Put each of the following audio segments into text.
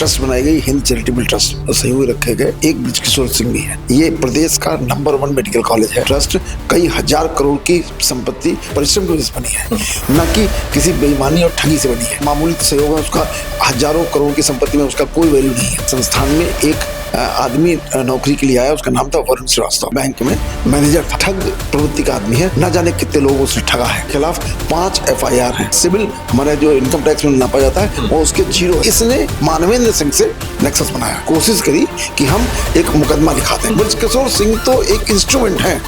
Trust बनाई गई Hind charitable trust सहयोग रखे गए एक बृजकिशोर सिंह भी है। ये प्रदेश का नंबर 1 मेडिकल कॉलेज है। ट्रस्ट कई हजार करोड़ की संपत्ति परिश्रम की वजह से बनी है, न कि किसी बेईमानी और ठगी से बनी है। मामूली सहयोग है उसका, हजारों करोड़ की संपत्ति में उसका कोई वैल्यू नहीं है। संस्थान में एक आदमी नौकरी के लिए आया, उसका नाम था वरुण श्रीवास्तव, बैंक में मैनेजर था। ठग प्रवृत्ति का आदमी है, न जाने कितने लोगों से ठगा है। खिलाफ 5 FIR है। सिविल हमारे जो इनकम टैक्स में नापा जाता है वो उसके 0। इसने मानवेंद्र सिंह से नेक्सस बनाया, कोशिश करी कि हम एक मुकदमा दिखाते हैं। बृजकिशोर सिंह तो एक इंस्ट्रूमेंट है।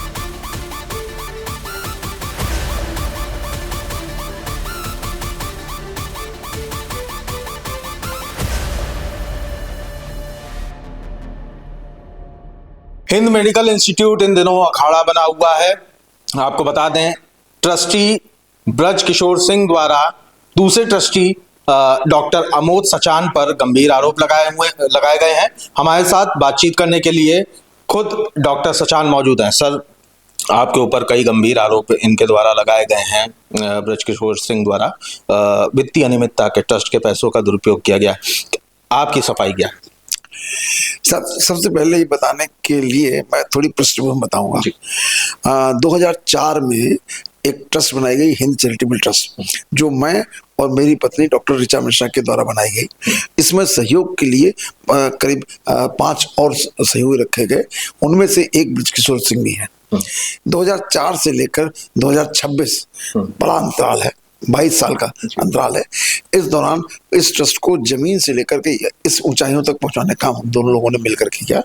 हिंद मेडिकल इंस्टीट्यूट इन दिनों अखाड़ा बना हुआ है। आपको बता दें, ट्रस्टी बृजकिशोर सिंह द्वारा दूसरे ट्रस्टी डॉक्टर अमोद सचान पर गंभीर आरोप लगाए गए हैं। हमारे साथ बातचीत करने के लिए खुद डॉक्टर सचान मौजूद हैं। सर, आपके ऊपर कई गंभीर आरोप इनके द्वारा लगाए गए हैं। बृजकिशोर सिंह द्वारा वित्तीय अनियमितता के ट्रस्ट के पैसों का दुरुपयोग किया गया। आपकी सफाई क्या है? सबसे पहले ये बताने के लिए मैं थोड़ी पृष्ठभूमि बताऊंगा। 2004 में एक ट्रस्ट बनाई गई हिंद चैरिटेबल ट्रस्ट, जो मैं और मेरी पत्नी डॉक्टर ऋचा मिश्रा के द्वारा बनाई गई। इसमें सहयोग के लिए करीब 5 और सहयोगी रखे गए, उनमें से एक बृजकिशोर सिंह भी है। 2004 से लेकर 2026 बड़ा अंतराल है, 22 साल का अंतराल है। इस दौरान इस ट्रस्ट को जमीन से लेकर के इस ऊंचाइयों तक पहुंचाने का हम दोनों लोगों ने मिलकर किया।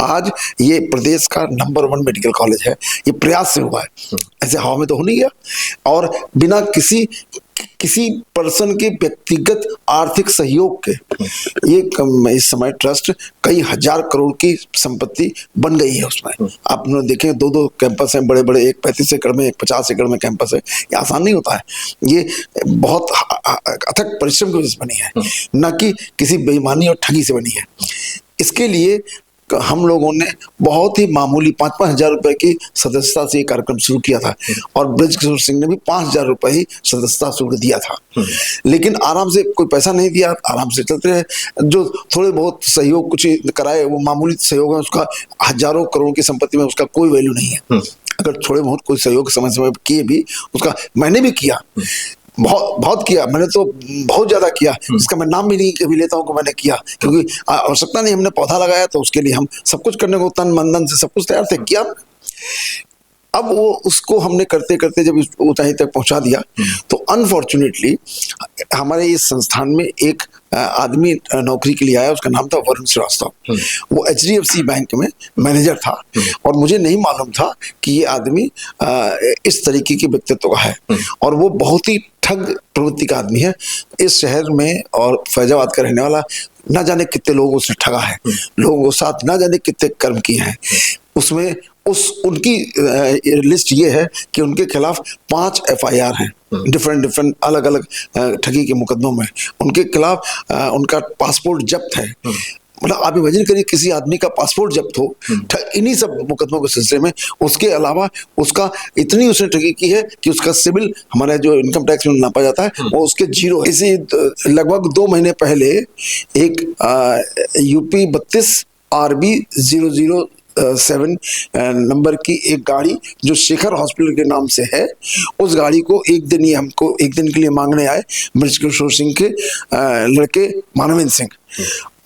आज ये प्रदेश का नंबर 1 मेडिकल कॉलेज है। ये प्रयास से हुआ है, ऐसे हवा में तो हो नहीं गया, और बिना किसी पर्सन के व्यक्तिगत आर्थिक सहयोग के ये इस समय ट्रस्ट कई हजार करोड़ की संपत्ति बन गई है। उसमें आप देखें 2-2 कैंपस हैं बड़े बड़े, एक 35 एकड़ में, एक 50 एकड़ में कैंपस है। ये आसान नहीं होता है, ये बहुत अथक परिश्रम की वजह से बनी है, न कि किसी बेईमानी और ठगी से बनी है। इसके लिए हम लोगों ने बहुत ही मामूली 5-5 हजार रुपए की सदस्यता से ये कार्यक्रम शुरू किया था, और बृजकिशोर सिंह ने भी 5 हजार रुपए ही सदस्यता शुल्क दिया था। लेकिन आराम से, कोई पैसा नहीं दिया, आराम से चलते रहे। जो थोड़े बहुत सहयोग कुछ कराए, वो मामूली सहयोग है, उसका हजारों करोड़ की संपत्ति में उसका कोई वैल्यू नहीं है। अगर थोड़े बहुत कोई सहयोग समय समय किए भी, उसका मैंने भी किया, बहुत किया, मैंने तो बहुत ज्यादा किया, इसका मैं नाम भी नहीं कभी लेता हूँ कि मैंने किया, क्योंकि आवश्यकता नहीं। हमने पौधा लगाया तो उसके लिए हम सब कुछ करने को तन मन धन से सब कुछ तैयार थे, किया। अब वो उसको हमने करते करते जब ऊंचाई तक पहुंचा दिया, तो अनफॉर्चुनेटली हमारे इस संस्थान में एक आदमी नौकरी के लिए आया, उसका नाम था वरुण श्रीवास्तव। वो HDFC बैंक में मैनेजर था, और मुझे नहीं मालूम था कि ये आदमी इस तरीके के व्यक्तित्व का है, और वो बहुत ही ठग प्रवृत्ति का आदमी है। इस शहर में और फैजाबाद का रहने वाला, ना जाने कितने लोगों से ठगा है, लोगों के साथ ना जाने कितने कर्म किए हैं। उसमें उनकी लिस्ट ये है कि उनके खिलाफ 5 FIR हैं, डिफरेंट अलग अलग ठगी के मुकदमों में। उनके खिलाफ उनका पासपोर्ट जब्त है। मतलब आप इमेजिन करिए, किसी आदमी का पासपोर्ट जब्त हो इन्हीं सब मुकदमों के सिलसिले में। उसके अलावा उसका इतनी उसने ठगी की है कि उसका सिविल हमारे जो इनकम टैक्स में नापा जाता है वो उसके 0 है। इसी लगभग 2 महीने पहले एक UP 32 RB 007 नंबर की एक गाड़ी जो शेखर हॉस्पिटल के नाम से है, उस गाड़ी को एक दिन के लिए मांगने आए बृजकिशोर सिंह के लड़के मानवेंद्र सिंह,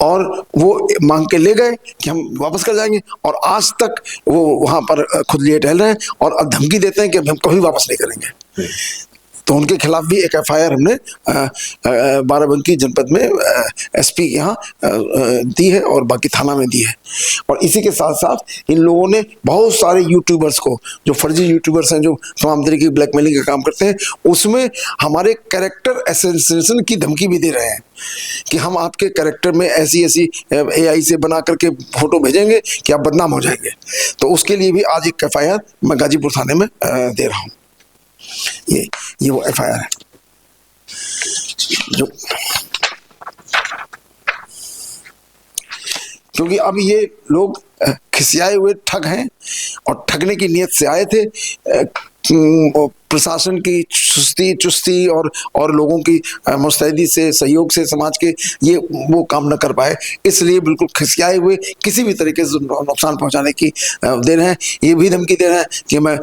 और वो मांग के ले गए कि हम वापस कर जाएंगे, और आज तक वो वहां पर खुद लिए टहल रहे हैं, और अब धमकी देते हैं कि हम कभी वापस नहीं करेंगे। तो उनके खिलाफ भी एक FIR हमने बाराबंकी जनपद में SP के यहाँ दी है, और बाकी थाना में दी है। और इसी के साथ साथ इन लोगों ने बहुत सारे यूट्यूबर्स को, जो फर्जी यूट्यूबर्स हैं, जो तमाम तरीके की ब्लैकमेलिंग का काम करते हैं, उसमें हमारे कैरेक्टर एसेसिनेशन की धमकी भी दे रहे हैं कि हम आपके कैरेक्टर में ऐसी AI से बना करके फोटो भेजेंगे कि आप बदनाम हो जाएंगे। तो उसके लिए भी आज एक FIR मैं गाजीपुर थाने में दे रहा हूँ। ये वो FIR है जो, क्योंकि अब ये लोग खिसियाए हुए ठग हैं, और ठगने की नीयत से आए थे। प्रशासन की चुस्ती और लोगों की मुस्तैदी से, सहयोग से समाज के ये वो काम न कर पाए, इसलिए बिल्कुल खिसियाए हुए किसी भी तरीके से नुकसान पहुंचाने की दे रहे हैं। ये भी धमकी दे रहे हैं कि मैं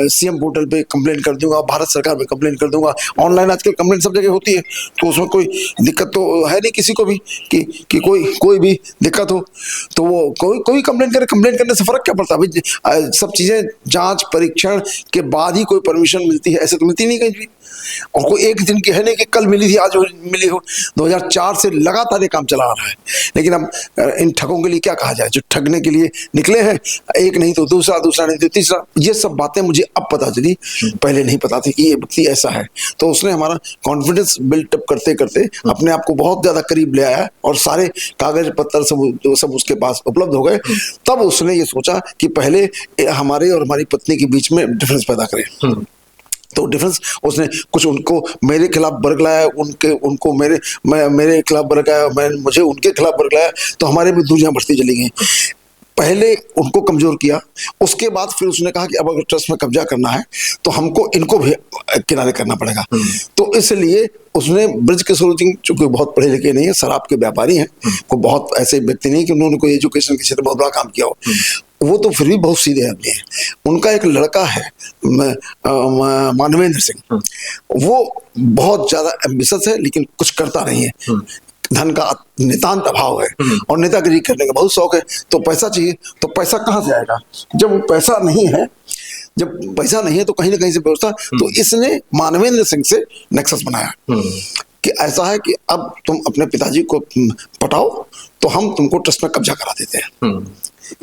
सीएम पोर्टल पे कंप्लेंट कर दूंगा, भारत सरकार पे कंप्लेंट कर दूंगा। ऑनलाइन आजकल कंप्लेंट सब जगह होती है, तो उसमें कोई दिक्कत तो है नहीं किसी को भी कि कोई भी दिक्कत हो तो वो कोई कंप्लेंट करे। कंप्लेंट करने से फर्क क्या पड़ता है भाई? सब चीजें जांच परीक्षण के बाद ही कोई परमिशन मिलती है, ऐसे तो मिलती नहीं कहीं भी। और कोई एक दिन की है नहीं कि कल मिली थी आज मिली हो। 2004 से लगातार ये काम चला आ रहा है। लेकिन अब इन ठगों के लिए क्या कहा जाए, जो ठगने के लिए निकले हैं, एक नहीं तो दूसरा नहीं तो तीसरा, ये सब बातें मुझे अब पता चली, पहले नहीं पता थी कि ये व्यक्ति ऐसा है। तो उसने हमारा कॉन्फिडेंस बिल्टअप करते करते अपने आप को बहुत ज्यादा करीब ले आया और सारे कागज पत्तर सब उसके पास उपलब्ध हो गए। तब उसने ये सोचा कि पहले हमारे और हमारी पत्नी के बीच में डिफरेंस पैदा करें। तो डिफरेंस उसने कुछ उनको मेरे खिलाफ बरगलाया, उनको मेरे खिलाफ बरगलाया, मुझे उनके खिलाफ बरगलाया, तो हमारे में दूरियां बढ़ती चली गई। पहले उनको कमजोर किया, उसके बाद फिर उसने कहा कि अब अगर ट्रस्ट में कब्जा करना है तो हमको इनको भी किनारे करना पड़ेगा। तो इसलिए उसने ब्रजकिशोर सिंह, चूंकि बहुत पढ़े लिखे नहीं है, शराब के व्यापारी हैं, कोई बहुत ऐसे व्यक्ति नहीं कि उन्होंने कोई एजुकेशन के क्षेत्र में बहुत बड़ा काम किया हो, वो तो फिर भी बहुत सीधे आदमी है। उनका एक लड़का है मानवेंद्र सिंह, वो बहुत ज्यादा एम्बिशियस है लेकिन कुछ करता नहीं है। धन का नितांत अभाव है और नेतागिरी करने का बहुत शौक है। तो पैसा चाहिए, तो पैसा कहाँ से आएगा? जब पैसा नहीं है, तो कहीं ना कहीं से व्यवस्था। तो इसने मानवेंद्र सिंह से नेक्सस बनाया कि ऐसा है कि अब तुम अपने पिताजी को पटाओ तो हम तुमको ट्रस्ट में कब्जा करा देते हैं।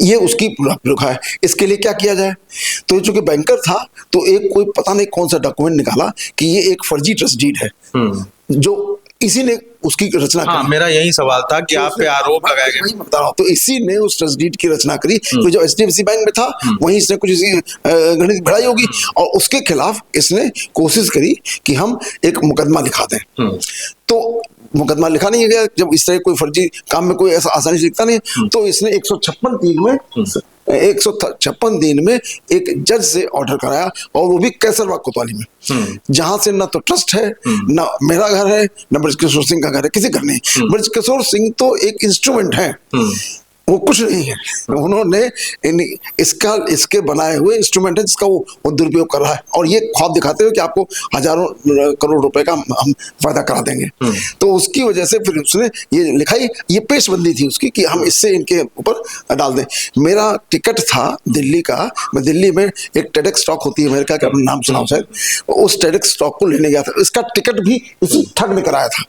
ये उसकी रुखा है। इसके लिए क्या किया जाए? तो चूंकि बैंकर था तो एक कोई पता नहीं कौन सा डॉक्यूमेंट निकाला कि ये एक फर्जी ट्रस्ट डीड है, जो इसी ने उसकी रचना करी। मेरा यही सवाल था कि आप पे आरोप लगाए गए। बता रहा हूं, तो इसी ने उस ट्रस्ट डीड की रचना करी। तो जो एचडीएफसी बैंक में था वहीं इसने कुछ गणित बढ़ाई होगी और उसके खिलाफ इसने कोशिश करी कि हम एक मुकदमा लिखा दें। तो मुकदमा लिखा नहीं गया। जब इस तरह कोई फर्जी काम में कोई ऐसा आसानी से लिखता नहीं, तो इसने 156 दिन में एक जज से ऑर्डर कराया, और वो भी कैसरबाग कोतवाली में, जहां से न तो ट्रस्ट है, न मेरा घर है, न ब्रजकिशोर सिंह का घर है, किसी घर नहीं। ब्रजकिशोर सिंह तो एक इंस्ट्रूमेंट है, वो कुछ नहीं है। उन्होंने इसके बनाए हुए इंस्ट्रूमेंट है जिसका वो दुरुपयोग कर रहा है, और ये ख्वाब दिखाते हुए कि आपको हजारों करोड़ रुपए का हम फायदा करा देंगे। तो उसकी वजह से फिर उसने ये लिखाई, ये पेशबंदी थी उसकी कि हम इससे इनके ऊपर डाल दें। मेरा टिकट था दिल्ली का, मैं दिल्ली में एक टेडेक्स टॉक होती है अमेरिका का, अपना नाम सुनाओ शायद, उस टेडेक्स टॉक को लेने गया था। इसका टिकट भी इसी ठग ने कराया था,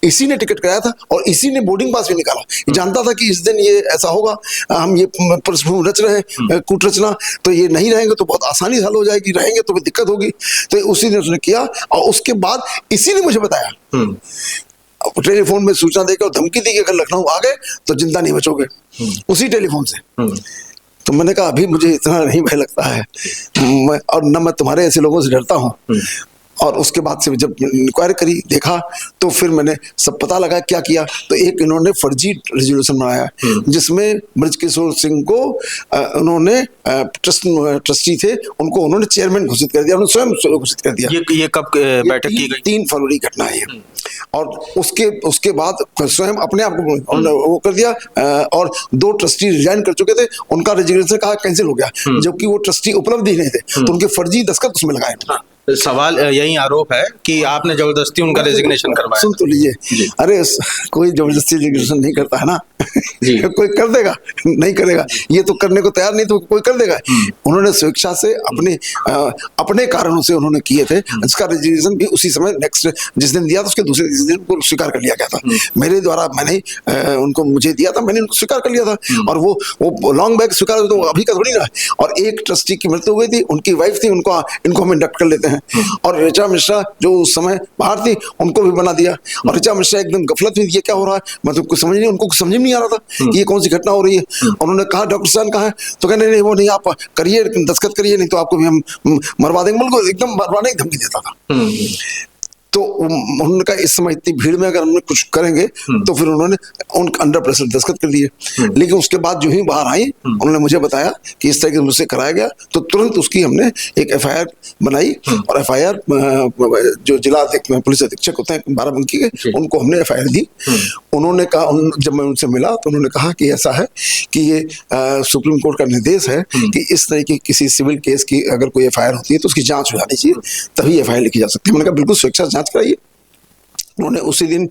इसी ने टिकट कराया था और इसी ने बोर्डिंग पास भी निकाला। जानता था कि इस दिन ये ऐसा होगा, हम ये रच रहे हैं कूट रचना, तो ये नहीं रहेंगे तो बहुत आसानी हल हो जाएगी, रहेंगे तो दिक्कत होगी। तो उसी ने उसने किया, और उसके बाद इसी ने मुझे बताया, टेलीफोन में सूचना देकर और धमकी दी कि अगर लखनऊ आ गए तो जिंदा नहीं बचोगे, उसी टेलीफोन से। तो मैंने कहा अभी मुझे इतना नहीं भय लगता है, और न मैं तुम्हारे ऐसे लोगों से डरता हूँ। और उसके बाद से जब इंक्वायरी करी, देखा, तो फिर मैंने सब पता लगा क्या किया। तो एक इन्होंने फर्जी रेजोल्यूशन बनाया जिसमें ब्रजकिशोर सिंह को उन्होंने ट्रस्टी थे, उनको उन्होंने चेयरमैन घोषित कर दिया, उन्होंने स्वयं घोषित कर दिया। ये कब बैठक की गई? 3 फरवरी घटना है। और उसके बाद स्वयं अपने आप को वो कर दिया, और 2 ट्रस्टी रिजाइन कर चुके थे, उनका रेजिग्नेशन कहा कैंसिल हो गया, जबकि वो ट्रस्टी उपलब्ध ही नहीं थे, तो उनके फर्जी दस्तखत उसमें लगाए। सवाल यही आरोप है कि आपने जबरदस्ती उनका रेजिग्नेशन करवाया। सुन तो लीजिए, अरे कोई जबरदस्ती रेजिग्नेशन नहीं करता है ना। कोई कर देगा, नहीं करेगा, ये तो करने को तैयार नहीं, तो कोई कर देगा। उन्होंने स्वेच्छा से अपने कारणों से उन्होंने किए थे। इसका रेजिग्नेशन भी उसी समय नेक्स्ट जिस दिन दिया था उसके दूसरे दिन उनको स्वीकार कर लिया गया था। मेरे द्वारा मैंने उनको मुझे दिया था, मैंने उनको स्वीकार कर लिया था, और वो लॉन्ग बैक स्वीकार तो अभी का थोड़ी ना। और एक ट्रस्टी की मृत्यु हो गई थी, उनकी वाइफ थी, इनको हम इंडक्ट कर लेते हैं। और ऋचा मिश्रा जो उस समय बाहर थी, उनको भी बना दिया। और ऋचा मिश्रा एकदम गफलत में, ये क्या हो रहा है, मतलब कुछ समझ नहीं, उनको कुछ समझ नहीं आ रहा था कि ये कौन सी घटना हो रही है। उन्होंने कहा डॉक्टर साहब कहाँ है, तो कहने नहीं वो नहीं, आप करिए दस्तखत करिए, नहीं तो आपको भी हम मरवा देंगे। बिल्कुल एकदम मरवाने की धमकी देता था। तो उन्होंने कहा इस समय इतनी भीड़ में अगर हमने कुछ करेंगे तो फिर उन्होंने उन अंडर प्रेशर दस्तखत कर दिए। लेकिन उसके बाद जो ही बाहर आई उन्होंने मुझे बताया कि इस तरह से मुझसे कराया गया, तो तुरंत उसकी हमने एक एफआईआर बनाई और एफआईआर जो जिला पुलिस अधीक्षक होते हैं बाराबंकी के, उनको हमने एफआईआर दी। उन्होंने कहा, जब मैं उनसे मिला तो उन्होंने कहा कि ऐसा है कि ये सुप्रीम कोर्ट का निर्देश है कि इस तरह की किसी सिविल केस की अगर कोई एफआईआर होती है तो उसकी जांच हो जानी चाहिए, तभी एफआईआर लिखी जा सकती है। मैंने कहा बिल्कुल स्वेच्छा जांच कराइए। उन्होंने उसी दिन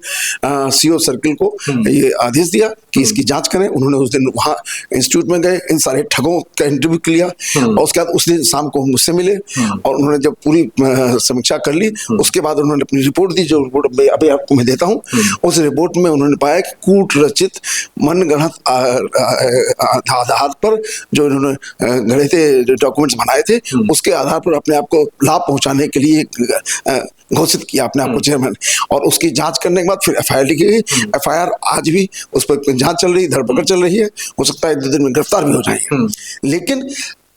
सीओ सर्किल को ये आदेश दिया कि इसकी जांच करें। उन्होंने उस दिन वहाँ इंस्टीट्यूट में गए, इन सारे ठगों का इंटरव्यू लिया और उसके बाद उस दिन शाम को मुझसे मिले और उन्होंने जब पूरी समीक्षा कर ली उसके बाद उन्होंने अपनी रिपोर्ट दी, जो रिपोर्ट अभी आपको मैं देता हूँ। उस रिपोर्ट में उन्होंने पाया कि कूट रचित मनगढ़ंत आधार पर जो उन्होंने गढ़े थे डॉक्यूमेंट्स बनाए थे, उसके आधार पर अपने आप को लाभ पहुंचाने के लिए घोषित किया अपने आप को चेयरमैन, और उसकी जांच करने के बाद फिर एफआईआर लिखी गई। एफआईआर आज भी उस पर जांच चल रही, धरपकड़ चल रही है, हो सकता है 2 दिन में गिरफ्तार भी हो जाएंगे। लेकिन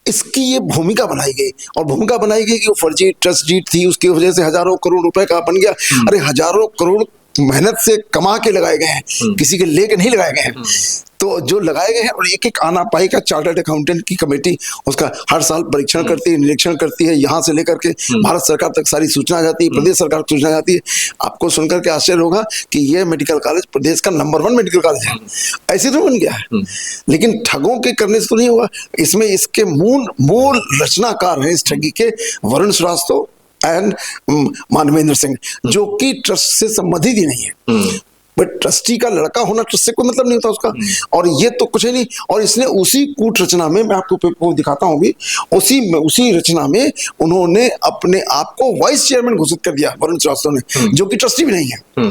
इसकी ये भूमिका बनाई गई और भूमिका बनाई गई कि वो फर्जी ट्रस्ट डीड थी, उसकी वजह से हजारों करोड़ रुपए का बन गया। अरे हजारों करोड़ मेहनत से कमा के लगाए गए हैं, किसी के लेके नहीं लगाए गए हैं। तो जो लगाए गए हैं और एक एक आना पाई का चार्टर्ड अकाउंटेंट की कमेटी उसका हर साल परीक्षण करती है, निरीक्षण करती है, यहाँ से लेकर के भारत सरकार तक सारी सूचना जाती है, प्रदेश सरकार को सूचना जाती है। आपको सुनकर के आश्चर्य होगा कि यह मेडिकल कॉलेज प्रदेश का नंबर 1 मेडिकल कॉलेज है, ऐसे तो बन गया है। लेकिन ठगों के करने से तो नहीं हुआ, इसमें इसके मूल रचनाकार हैं इस ठगी के वरुण श्रीवास्तव एंड मानवेंद्र सिंह, जो कि ट्रस्ट से संबंधित ही नहीं है। बट ट्रस्टी का लड़का होना ट्रस्ट से कोई मतलब नहीं होता उसका, और ये तो कुछ ही नहीं। और इसने उसी कूट रचना में, मैं आपको दिखाता हूँ भी, उसी रचना में उन्होंने अपने आप को वाइस चेयरमैन घोषित कर दिया वरुण श्रीवास्तव ने, जो कि ट्रस्टी भी नहीं है।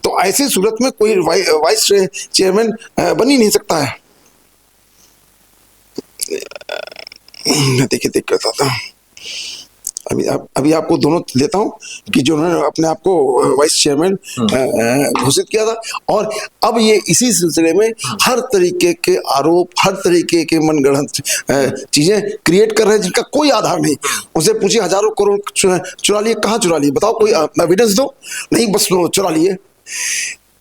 तो ऐसी सूरत में कोई वाइस चेयरमैन बन ही नहीं सकता है। मैं देख कर था अभी आपको दोनों देता हूं कि जो उन्होंने अपने आप को वाइस चेयरमैन घोषित किया था, और अब ये इसी सिलसिले में हर तरीके के आरोप, हर तरीके के मनगढ़ंत चीजें क्रिएट कर रहे हैं जिनका कोई आधार नहीं। उनसे पूछिए हजारों करोड़ चुरा लिए, कहाँ चुरा लिए बताओ, कोई एविडेंस दो, नहीं बस चुरा लिए।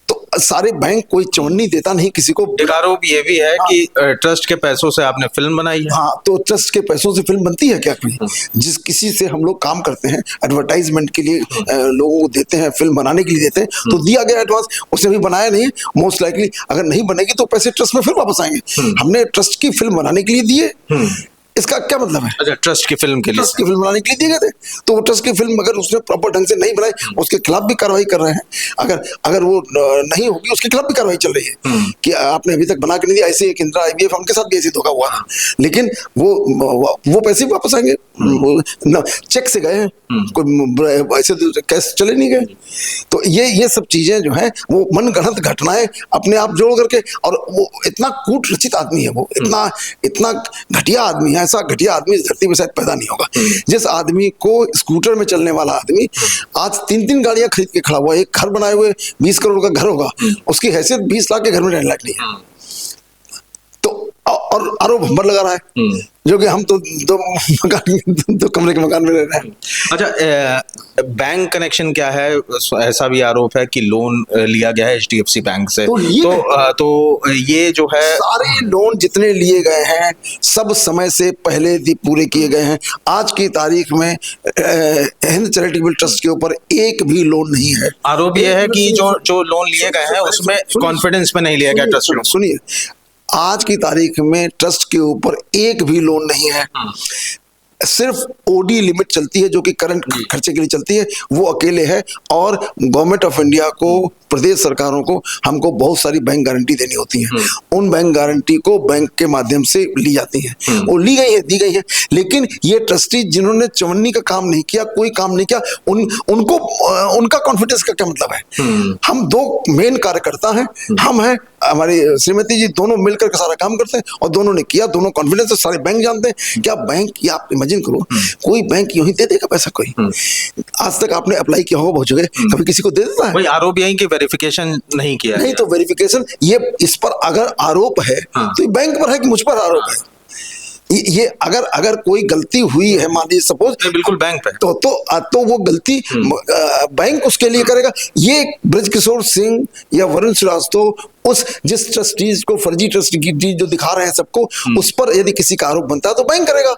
तो सारे बैंक कोई चवन्नी देता नहीं किसी को। एक आरोप ये भी है कि ट्रस्ट के पैसों से आपने फिल्म बनाई है। हाँ, तो ट्रस्ट के पैसों से फिल्म बनती है क्या कोई? जिस किसी से हम लोग काम करते हैं एडवर्टाइजमेंट के लिए, लोगों को देते हैं, फिल्म बनाने के लिए देते हैं, तो दिया गया एडवांस, उसने भी बनाया नहीं, मोस्ट लाइकली अगर नहीं बनेगी तो पैसे ट्रस्ट में फिर वापस आएंगे। हमने ट्रस्ट की फिल्म बनाने के लिए दिए, इसका क्या मतलब है? अच्छा, ट्रस्ट की फिल्म के लिए, ट्रस्ट की फिल्म बनाने के लिए दिए गए थे, तो वो ट्रस्ट की फिल्म अगर उसने प्रॉपर ढंग से नहीं बनाई, उसके खिलाफ भी कार्रवाई कर रहे हैं। अगर वो नहीं होगी, उसके खिलाफ भी कार्रवाई चल रही है कि आपने अभी तक बना के नहीं दिया। ऐसे एक इंदिरा IVF उनके साथ भी ऐसे धोखा हुआ था, लेकिन वो पैसे वापस आएंगे, चेक से गए हैं, कोई ऐसे कैश चले नहीं गए। तो ये सब चीजें जो है वो मनगढ़ंत घटनाएं अपने आप जोड़ करके, और वो इतना कूट रचित आदमी है, वो इतना घटिया आदमी है, ऐसा घटिया आदमी इस धरती में शायद पैदा नहीं होगा। जिस आदमी को स्कूटर में चलने वाला आदमी आज 3 गाड़ियां खरीद के खड़ा हुआ है, एक घर बनाए हुए 20 करोड़ का घर होगा, उसकी हैसियत 20 लाख के घर में रहने लायक नहीं है। तो और आरोप हम पर लगा रहा है, जो कि हम तो दो कमरे के मकान में रह रहे हैं। अच्छा, बैंक कनेक्शन क्या है? ऐसा भी आरोप है कि लोन लिया गया है HDFC बैंक से। तो ये जो है, सारे लोन जितने लिए गए हैं सब समय से पहले पूरे किए गए हैं। आज की तारीख में हिंद चैरिटेबल ट्रस्ट के ऊपर एक भी लोन नहीं है। आरोप ये है कि जो लोन लिए गए हैं उसमें कॉन्फिडेंस में नहीं लिया गया ट्रस्ट। सुनिए, आज की तारीख में ट्रस्ट के ऊपर एक भी लोन नहीं है। सिर्फ OD लिमिट चलती है, जो कि करंट खर्चे के लिए चलती है, वो अकेले है। और गवर्नमेंट ऑफ इंडिया को, प्रदेश सरकारों को, हमको बहुत सारी बैंक गारंटी देनी होती है। उन बैंक गारंटी को बैंक के माध्यम से ली जाती है, वो ली गई है, दी गई है। लेकिन ये ट्रस्टी जिन्होंने चवन्नी का काम नहीं किया, कोई काम नहीं किया, उनको उनका कॉन्फिडेंस का क्या मतलब है? हम 2 मेन कार्यकर्ता हैं, हम हैं, हमारी श्रीमती जी, दोनों मिलकर के सारा काम करते हैं, और दोनों ने किया, दोनों कॉन्फिडेंस से सारे बैंक जानते हैं। क्या बैंक, या आप इमेजिन करो, कोई बैंक यूं ही दे देगा पैसा? कोई आज तक आपने अप्लाई किया होगा बहुत जगह, कभी किसी को दे देता है? भाई, आरोप यही कि वेरिफिकेशन नहीं किया नहीं, तो वेरिफिकेशन, ये इस पर अगर आरोप है तो बैंक पर है कि मुझ पर आरोप है? ये अगर कोई गलती हुई है, मान लीजिए सपोज, बिल्कुल बैंक पे तो वो गलती बैंक उसके लिए करेगा। ये बृजकिशोर सिंह या वरुण श्रीवास्तव जिस ट्रस्टीज को फर्जी ट्रस्टी जो दिखा रहे हैं सबको, उस पर यदि किसी का आरोप बनता है तो बैंक करेगा।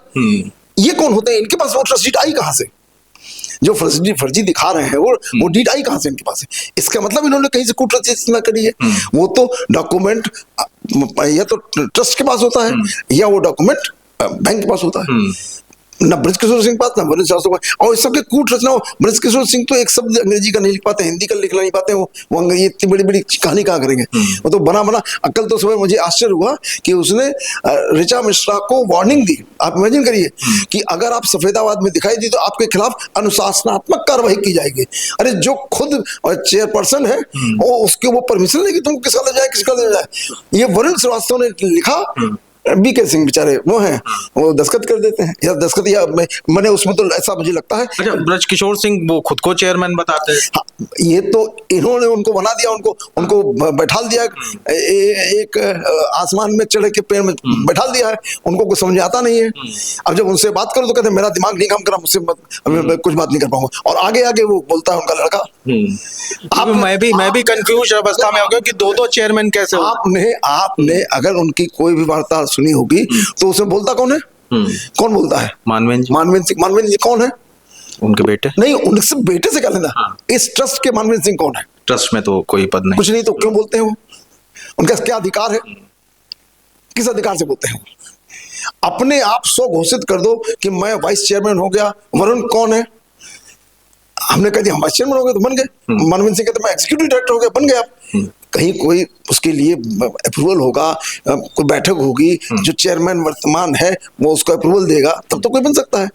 ये कौन होते हैं? इनके पास वो ट्रस्ट डीड आई कहां से? जो फर्जी दिखा रहे हैं वो डीड आई कहां से इनके पास है? इसका मतलब इन्होंने कहीं से कूट रचना करी है। वो तो डॉक्यूमेंट या तो ट्रस्ट के पास होता है या वो डॉक्यूमेंट बैंक के पास होता है। ना बृजकिशोर सिंह पास, ना वरुण श्रीवास्तव पास। और इस सबके कूट रचना हो। बृजकिशोर सिंह तो एक शब्द अंग्रेजी का नहीं लिख पाते, हिंदी का लिखना नहीं पाते। वो अंग्रेजी इतनी बड़ी बड़ी कहानी कहाँ करेंगे? वो तो बना कल तो सुबह मुझे आश्चर्य हुआ कि उसने ऋचा मिश्रा को वार्निंग दी। आप इमेजिन करिए कि अगर आप सफेदाबाद में दिखाई दी तो आपके खिलाफ अनुशासनात्मक कार्रवाई की जाएगी। अरे जो खुद चेयरपर्सन है वो उसके वो परमिशन लेगी तुमको किसका ले जाए, किसका ले जाए? ये वरुण श्रीवास्तव ने लिखा, बीके सिंह बेचारे वो हैं, वो दस्तखत कर देते हैं या दस्तखत या मैंने उसमें तो ऐसा मुझे लगता है। अच्छा, ब्रजकिशोर सिंह वो खुद को चेयरमैन बताते हैं। हाँ, ये तो इन्होंने उनको बना दिया, उनको बैठाल दिया, एक आसमान में चढ़े के पेड़ में बैठाल दिया है। उनको कुछ समझ आता नहीं है। अब जब उनसे बात करो तो कहते मेरा दिमाग नहीं काम करा, मुझसे कुछ बात नहीं कर पाऊंगा। और आगे आगे वो बोलता है उनका लड़का। मैं भी कंफ्यूज अवस्था में हो गया कि दो चेयरमैन कैसे हो? आपने अगर उनकी कोई भी वार्ता सुनी होगी तो उसे बोलता कौन है? कौन बोलता है? मानवेंद्र सिंह। मानवेंद्र जी कौन है? उनके बेटे। नहीं, उनसे बेटे से क्या लेना? हाँ। इस ट्रस्ट के मानवेंद्र सिंह कौन है? ट्रस्ट में तो कोई पद नहीं, कुछ नहीं, तो क्यों बोलते हैं वो? उनका क्या अधिकार है? किस अधिकार से बोलते हैं? अपने आप सो घोषित कर दो कि मैं वाइस चेयरमैन हो गया। वरुण कौन है? हमने कह दिया हम वाइस चेयरमैन हो गए तो बन गए। मानवेंद्र सिंह कहते मैं एग्जीक्यूटिव डायरेक्टर हो गया, बन गए आप। कहीं कोई उसके लिए अप्रूवल होगा, कोई बैठक होगी, जो चेयरमैन वर्तमान है वो उसको अप्रूवल देगा, तब तो कोई बन सकता है।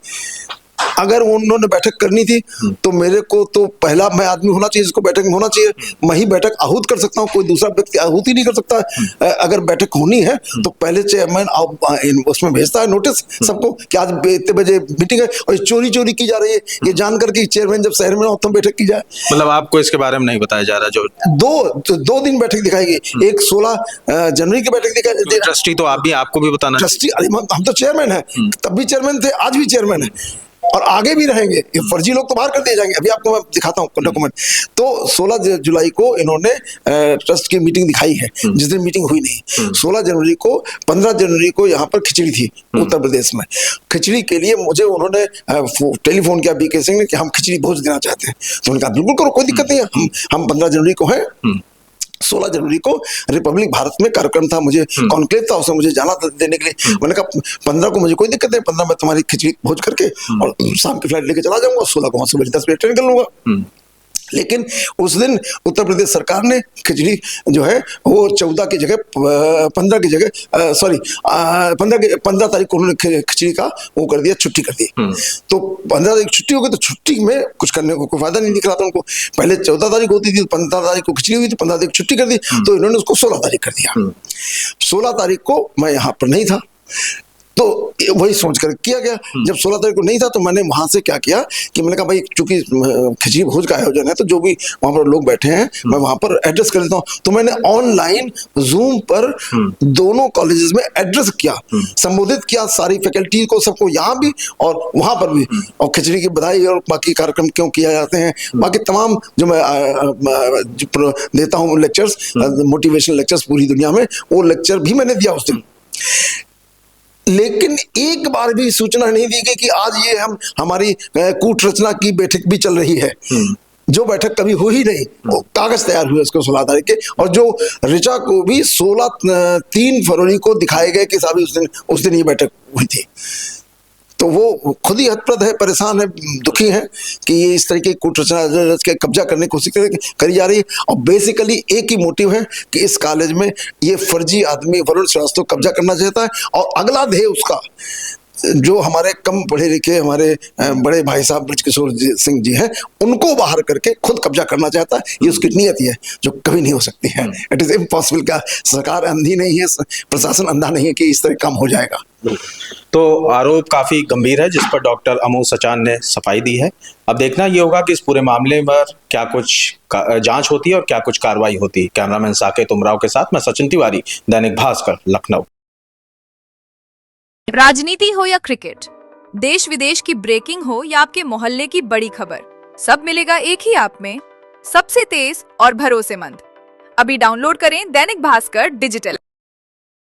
अगर उन्होंने बैठक करनी थी तो मेरे को तो पहला मैं आदमी होना चाहिए जिसको बैठक में होना चाहिए। मैं ही बैठक आहूत कर सकता हूँ, कोई दूसरा व्यक्ति आहूत ही नहीं कर सकता। अगर बैठक होनी है तो पहले चेयरमैन उसमें भेजता है नोटिस सबको कि आज इतने बजे मीटिंग है, और चोरी की जा रही है ये जानकर कि चेयरमैन जब शहर में हो तो बैठक की जाए। मतलब आपको इसके बारे में नहीं बताया जा रहा? जो दो दिन बैठक दिखाएगी, एक 16 जनवरी की बैठक दिखाई। ट्रस्टी तो आपको भी बताना। ट्रस्टी हम तो चेयरमैन है, तब भी चेयरमैन थे, आज भी चेयरमैन है और आगे भी रहेंगे। ये फर्जी लोग तो बाहर कर दिए जाएंगे। अभी आपको मैं दिखाता हूँ डॉक्यूमेंट। तो 16 जुलाई को इन्होंने ट्रस्ट की मीटिंग दिखाई है, जिस दिन मीटिंग हुई नहीं। 16 जनवरी को 15 जनवरी को यहाँ पर खिचड़ी थी उत्तर प्रदेश में। खिचड़ी के लिए मुझे उन्होंने टेलीफोन किया बीके सिंह ने कि हम खिचड़ी भोज देना चाहते हैं। तो उन्होंने कहा बिल्कुल करो, कोई दिक्कत नहीं है। हम 15 जनवरी को हैं। 16 जनवरी को रिपब्लिक भारत में कार्यक्रम था, मुझे कॉन्क्लेव था, उसमें मुझे जाना था देने के लिए। मैंने कहा 15 को मुझे कोई दिक्कत नहीं, 15 में तुम्हारी खिचड़ी भोज करके और शाम की फ्लाइट लेके चला जाऊंगा। 16 को वहां से 10 बजे ट्रेन कर लूंगा। लेकिन उस दिन उत्तर प्रदेश सरकार ने खिचड़ी जो है वो 14 की जगह 15 की जगह 15 तारीख को उन्होंने खिचड़ी का वो कर दिया, छुट्टी कर दी। तो 15 तारीख छुट्टी हो गई तो छुट्टी में कुछ करने को कोई फायदा नहीं दिख रहा था उनको। पहले 14 तारीख होती थी, 15 तारीख को खिचड़ी हुई थी, 15 तारीख छुट्टी कर दी, तो इन्होंने उसको 16 तारीख कर दिया। 16 तारीख को मैं यहाँ पर नहीं था, तो वही सोच कर किया गया। जब 16 तारीख को नहीं था तो मैंने वहां से क्या किया कि मैंने कहा भाई चूंकि खिचड़ी भोज का आयोजन है तो जो भी वहां पर लोग बैठे हैं मैं वहां पर एड्रेस कर देता हूँ। तो मैंने ऑनलाइन जूम पर दोनों कॉलेजेस में एड्रेस किया, संबोधित किया सारी फैकल्टी को, सबको, यहाँ भी और वहां पर भी। और खिचड़ी की बधाई और बाकी कार्यक्रम क्यों किया जाते हैं, बाकी तमाम जो मैं देता हूँ लेक्चर्स, मोटिवेशनल लेक्चर्स पूरी दुनिया में, वो लेक्चर भी मैंने दिया उस दिन। लेकिन एक बार भी सूचना नहीं दी गई कि आज ये हमारी कूट रचना की बैठक भी चल रही है। जो बैठक कभी हुई ही नहीं, वो कागज तैयार हुए उसको 16 तारीख के, और जो ऋचा को भी 3 फरवरी को दिखाए गए कि साहब उस दिन ये बैठक हुई थी। तो वो खुद ही हतप्रद है, परेशान है, दुखी है कि ये इस तरीके की कूट रचना रच के कब्जा करने की कोशिश करी जा रही है। और बेसिकली एक ही मोटिव है कि इस कॉलेज में ये फर्जी आदमी वरुण श्रीवास्तव कब्जा करना चाहता है, और अगला ध्येय उसका जो हमारे कम पढ़े लिखे हमारे बड़े भाई साहब बृजकिशोर सिंह जी हैं, उनको बाहर करके खुद कब्जा करना चाहता है। ये उसकी नीयत है जो कभी नहीं हो सकती है। It is impossible. का सरकार अंधी नहीं है, प्रशासन अंधा नहीं है कि इस तरह काम हो जाएगा। तो आरोप काफी गंभीर है जिस पर डॉक्टर अमोद सचान ने सफाई दी है। अब देखना ये होगा कि इस पूरे मामले पर क्या कुछ जांच होती है और क्या कुछ कार्रवाई होती है। कैमरामैन साकेत उमराव के साथ मैं सचिन तिवारी, दैनिक भास्कर, लखनऊ। राजनीति हो या क्रिकेट, देश विदेश की ब्रेकिंग हो या आपके मोहल्ले की बड़ी खबर, सब मिलेगा एक ही ऐप में, सबसे तेज और भरोसेमंद। अभी डाउनलोड करें दैनिक भास्कर डिजिटल।